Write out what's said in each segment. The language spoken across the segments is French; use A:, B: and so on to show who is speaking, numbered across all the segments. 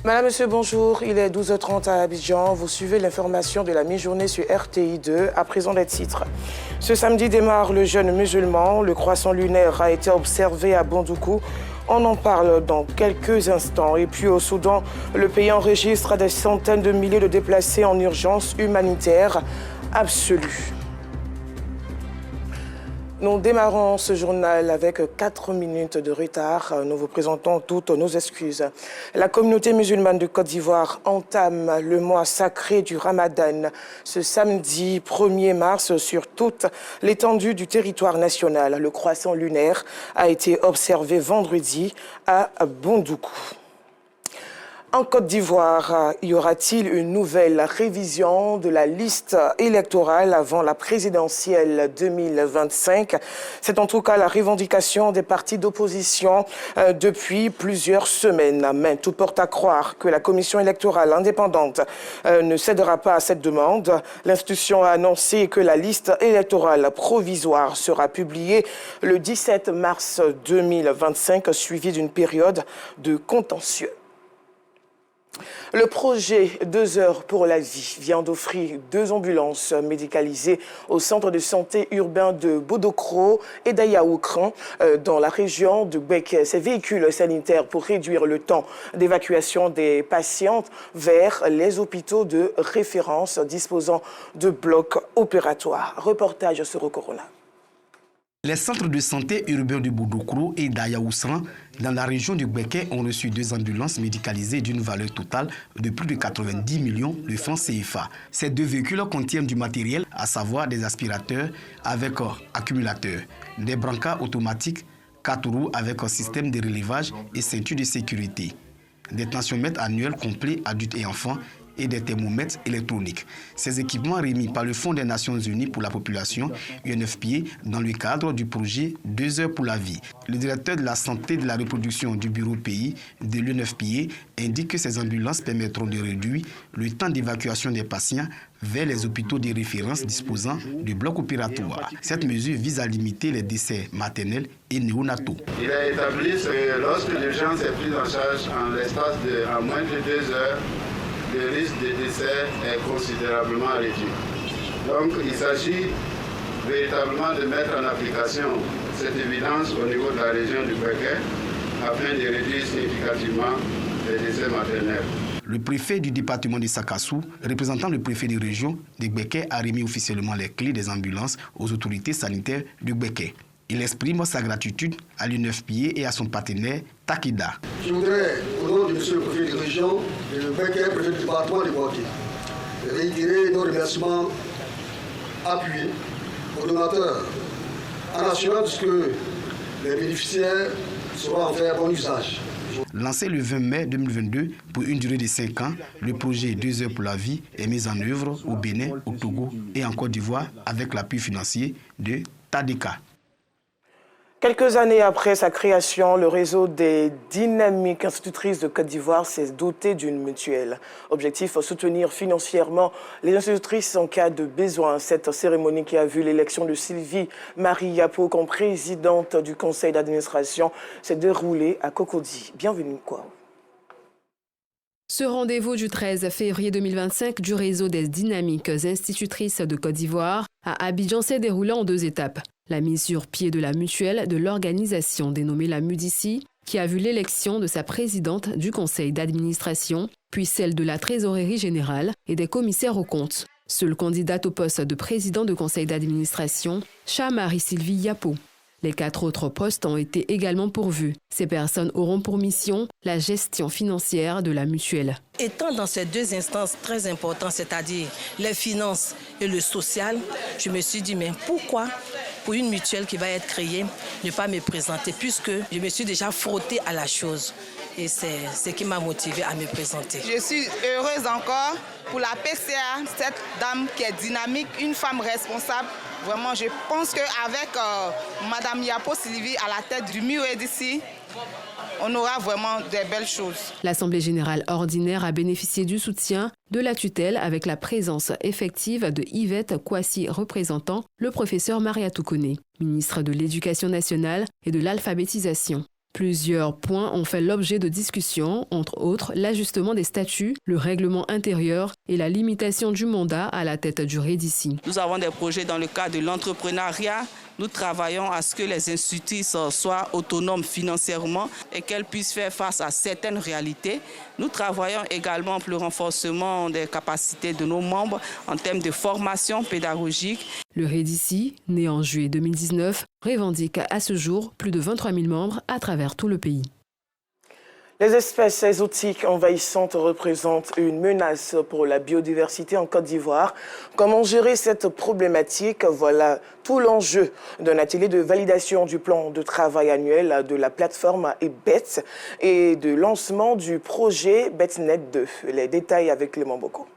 A: Madame, Monsieur, bonjour. Il est 12h30 à Abidjan. Vous suivez l'information de la mi-journée sur RTI2. À présent, les titres. Ce samedi démarre le jeûne musulman. Le croissant lunaire a été observé à Bondoukou. On en parle dans quelques instants. Et puis au Soudan, le pays enregistre des centaines de milliers de déplacés en urgence humanitaire absolue. Nous démarrons ce journal avec 4 minutes de retard. Nous vous présentons toutes nos excuses. La communauté musulmane de Côte d'Ivoire entame le mois sacré du Ramadan ce samedi 1er mars sur toute l'étendue du territoire national. Le croissant lunaire a été observé vendredi à Bondoukou. En Côte d'Ivoire, y aura-t-il une nouvelle révision de la liste électorale avant la présidentielle 2025? C'est en tout cas la revendication des partis d'opposition depuis plusieurs semaines. Mais tout porte à croire que la commission électorale indépendante ne cédera pas à cette demande. L'institution a annoncé que la liste électorale provisoire sera publiée le 17 mars 2025, suivie d'une période de contentieux. Le projet 2 heures pour la vie vient d'offrir 2 ambulances médicalisées au centre de santé urbain de Bodokro et d'Ayaoukran dans la région de Gbeke. Ces véhicules sanitaires pour réduire le temps d'évacuation des patientes vers les hôpitaux de référence disposant de blocs opératoires. Reportage sur Corona.
B: Les centres de santé urbains de Bodokro et d'Ayaoukran dans la région de Gbeke ont reçu 2 ambulances médicalisées d'une valeur totale de plus de 90 millions de francs CFA. Ces 2 véhicules contiennent du matériel, à savoir des aspirateurs avec accumulateurs, des brancards automatiques, 4 roues avec un système de relevage et ceinture de sécurité, des tensiomètres annuels complets adultes et enfants et des thermomètres électroniques. Ces équipements remis par le Fonds des Nations Unies pour la population, UNFPA, dans le cadre du projet 2 heures pour la vie. Le directeur de la santé et de la reproduction du bureau pays de l'UNFPA indique que ces ambulances permettront de réduire le temps d'évacuation des patients vers les hôpitaux de référence disposant de blocs opératoires. Cette mesure vise à limiter les décès maternels et néonataux.
C: Il a établi que lorsque l'urgence est prise en charge en l'espace de moins de 2 heures, le risque de décès est considérablement réduit. Donc il s'agit véritablement de mettre en application cette évidence au niveau de la région du Gbeke afin de réduire significativement les décès maternels.
B: Le préfet du département de Sakassou, représentant le préfet de région de Gbeke, a remis officiellement les clés des ambulances aux autorités sanitaires de Gbeke. Il exprime sa gratitude à l'UNFPA et à son partenaire Takida.
D: Je voudrais, au nom de monsieur le préfet de région, de Gbeke, préfet du département de Gbeke, réitérer nos remerciements appuyés aux donateurs en assurant que les bénéficiaires seront en faire bon usage.
B: Lancé le 20 mai 2022 pour une durée de 5 ans, le projet 2 heures pour la vie est mis en œuvre au Bénin, au Togo et en Côte d'Ivoire avec l'appui financier de Tadeka.
A: Quelques années après sa création, le réseau des dynamiques institutrices de Côte d'Ivoire s'est doté d'une mutuelle. Objectif, soutenir financièrement les institutrices en cas de besoin. Cette cérémonie qui a vu l'élection de Sylvie Marie Yapo comme présidente du conseil d'administration s'est déroulée à Cocody. Bienvenue, quoi.
E: Ce rendez-vous du 13 février 2025 du réseau des dynamiques institutrices de Côte d'Ivoire à Abidjan s'est déroulé en 2 étapes. La mise sur pied de la mutuelle de l'organisation dénommée la MUDICI, qui a vu l'élection de sa présidente du conseil d'administration, puis celle de la trésorerie générale et des commissaires aux comptes. Seule candidate au poste de président de conseil d'administration, Marie-Sylvie Yapo. Les 4 autres postes ont été également pourvus. Ces personnes auront pour mission la gestion financière de la mutuelle.
F: Étant dans ces 2 instances très importantes, c'est-à-dire les finances et le social, je me suis dit, mais pourquoi, pour une mutuelle qui va être créée, ne pas me présenter, puisque je me suis déjà frottée à la chose. Et c'est ce qui m'a motivée à me présenter.
G: Je suis heureuse encore pour la PCA, cette dame qui est dynamique, une femme responsable. Vraiment, je pense qu'avec Madame Yapo Sylvie à la tête du MUDICI, on aura vraiment des belles choses.
E: L'Assemblée générale ordinaire a bénéficié du soutien de la tutelle avec la présence effective de Yvette Kouassi représentant le professeur Maria Toukone, ministre de l'Éducation nationale et de l'alphabétisation. Plusieurs points ont fait l'objet de discussions, entre autres l'ajustement des statuts, le règlement intérieur et la limitation du mandat à la tête du REDICI.
F: Nous avons des projets dans le cadre de l'entrepreneuriat. Nous travaillons à ce que les institutrices soient autonomes financièrement et qu'elles puissent faire face à certaines réalités. Nous travaillons également pour le renforcement des capacités de nos membres en termes de formation pédagogique.
E: Le REDICI, né en juillet 2019, revendique à ce jour plus de 23 000 membres à travers tout le pays.
A: Les espèces exotiques envahissantes représentent une menace pour la biodiversité en Côte d'Ivoire. Comment gérer cette problématique? Voilà tout l'enjeu d'un atelier de validation du plan de travail annuel de la plateforme EBET et de lancement du projet BETNet 2. Les détails avec Clément Boko.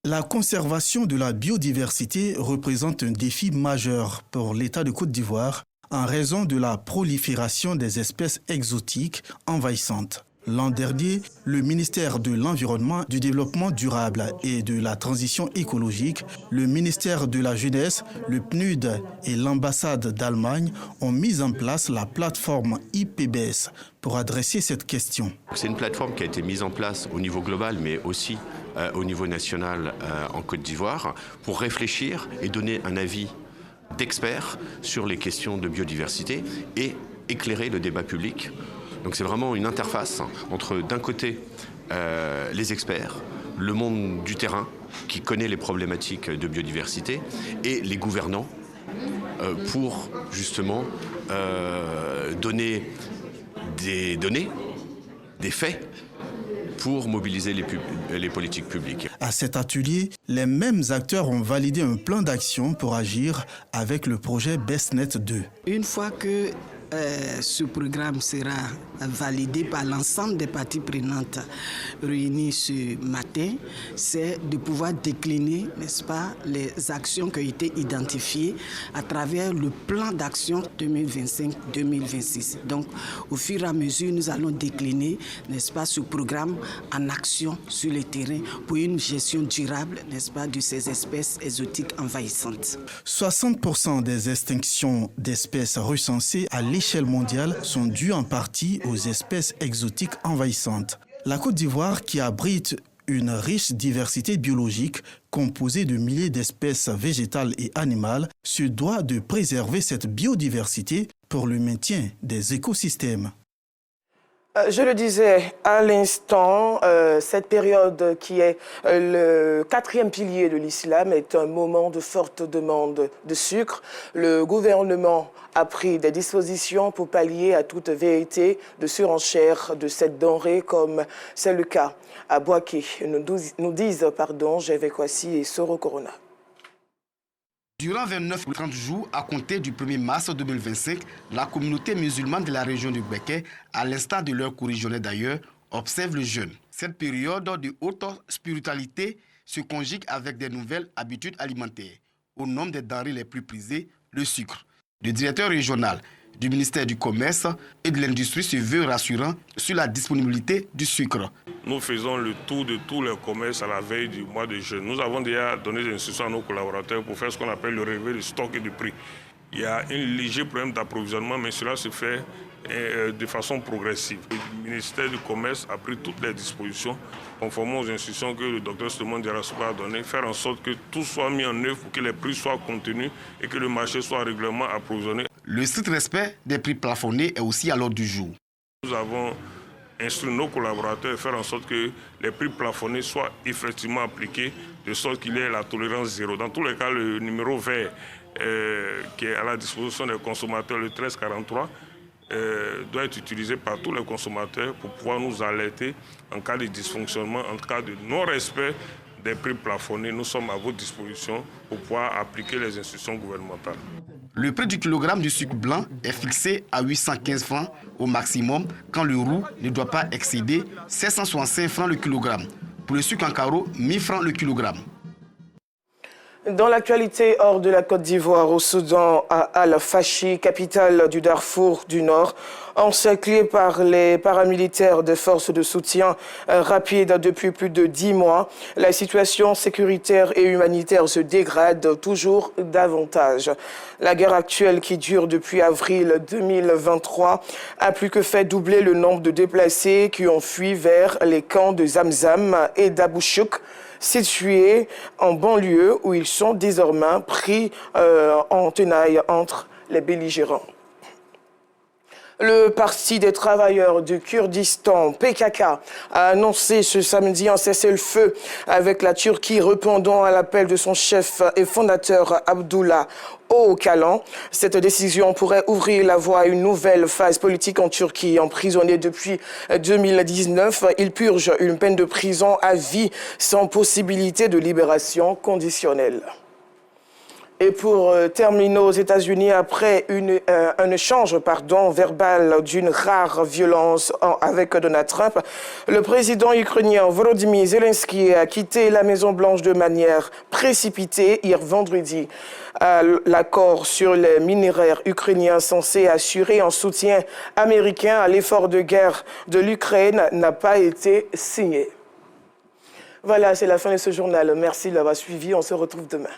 H: La conservation de la biodiversité représente un défi majeur pour l'État de Côte d'Ivoire en raison de la prolifération des espèces exotiques envahissantes. L'an dernier, le ministère de l'Environnement, du Développement durable et de la Transition écologique, le ministère de la Jeunesse, le PNUD et l'ambassade d'Allemagne ont mis en place la plateforme IPBES pour adresser cette question.
I: C'est une plateforme qui a été mise en place au niveau global, mais aussi au niveau national en Côte d'Ivoire, pour réfléchir et donner un avis d'experts sur les questions de biodiversité et éclairer le débat public. Donc c'est vraiment une interface entre d'un côté les experts, le monde du terrain qui connaît les problématiques de biodiversité et les gouvernants pour justement donner des données, des faits pour mobiliser les politiques publiques.
H: À cet atelier, les mêmes acteurs ont validé un plan d'action pour agir avec le projet BETNet 2.
J: Une fois que ce programme sera validé par l'ensemble des parties prenantes réunies ce matin, c'est de pouvoir décliner, n'est-ce pas, les actions qui ont été identifiées à travers le plan d'action 2025-2026. Donc, au fur et à mesure, nous allons décliner, n'est-ce pas, ce programme en action sur le terrain pour une gestion durable, n'est-ce pas, de ces espèces exotiques envahissantes.
H: 60% des extinctions d'espèces recensées à l'échelle mondiale sont dues en partie aux espèces exotiques envahissantes. La Côte d'Ivoire, qui abrite une riche diversité biologique composée de milliers d'espèces végétales et animales, se doit de préserver cette biodiversité pour le maintien des écosystèmes.
A: Je le disais à l'instant, cette période qui est le 4e pilier de l'islam est un moment de forte demande de sucre. Le gouvernement a pris des dispositions pour pallier à toute vérité de surenchère de cette denrée, comme c'est le cas à Boaké, nous disent Jevé Kwasi et Soro Corona.
B: Durant 29 ou 30 jours, à compter du 1er mars 2025, la communauté musulmane de la région du Béquet, à l'instar de leur co-régionnaire d'ailleurs, observe le jeûne. Cette période de haute spiritualité se conjugue avec des nouvelles habitudes alimentaires. Au nombre des denrées les plus prisées, le sucre. Le directeur régional du ministère du Commerce et de l'Industrie se veut rassurant sur la disponibilité du sucre.
K: Nous faisons le tour de tous les commerces à la veille du mois de jeûne. Nous avons déjà donné des instructions à nos collaborateurs pour faire ce qu'on appelle le relevé de stock et de prix. Il y a un léger problème d'approvisionnement, mais cela se fait de façon progressive. Le ministère du Commerce a pris toutes les dispositions conformément aux instructions que le docteur Suleiman Diarra a données, faire en sorte que tout soit mis en œuvre pour que les prix soient contenus et que le marché soit régulièrement approvisionné.
B: Le strict respect des prix plafonnés est aussi à l'ordre du jour.
K: Nous avons instruit nos collaborateurs de faire en sorte que les prix plafonnés soient effectivement appliqués, de sorte qu'il y ait la tolérance zéro. Dans tous les cas, le numéro vert qui est à la disposition des consommateurs, le 1343, doit être utilisé par tous les consommateurs pour pouvoir nous alerter en cas de dysfonctionnement, en cas de non-respect des prix plafonnés. Nous sommes à votre disposition pour pouvoir appliquer les instructions gouvernementales.
B: Le prix du kilogramme du sucre blanc est fixé à 815 francs au maximum, quand le roux ne doit pas excéder 765 francs le kilogramme. Pour le sucre en carreau, 1000 francs le kilogramme.
A: Dans l'actualité hors de la Côte d'Ivoire, au Soudan, à Al-Fashi, capitale du Darfour du Nord, encerclés par les paramilitaires des forces de soutien rapide depuis plus de 10 mois. La situation sécuritaire et humanitaire se dégrade toujours davantage. La guerre actuelle qui dure depuis avril 2023 a plus que fait doubler le nombre de déplacés qui ont fui vers les camps de Zamzam et d'Abouchouk, situés en banlieue où ils sont désormais pris en tenaille entre les belligérants. Le Parti des travailleurs du Kurdistan, PKK, a annoncé ce samedi un cessez-le-feu avec la Turquie répondant à l'appel de son chef et fondateur Abdullah Öcalan. Cette décision pourrait ouvrir la voie à une nouvelle phase politique en Turquie. Emprisonné depuis 2019, il purge une peine de prison à vie sans possibilité de libération conditionnelle. Et pour terminer, aux États-Unis, après un échange verbal d'une rare violence avec Donald Trump, le président ukrainien Volodymyr Zelensky a quitté la Maison-Blanche de manière précipitée hier vendredi. L'accord sur les minerais ukrainiens censé assurer un soutien américain à l'effort de guerre de l'Ukraine n'a pas été signé. Voilà, c'est la fin de ce journal. Merci de l'avoir suivi. On se retrouve demain.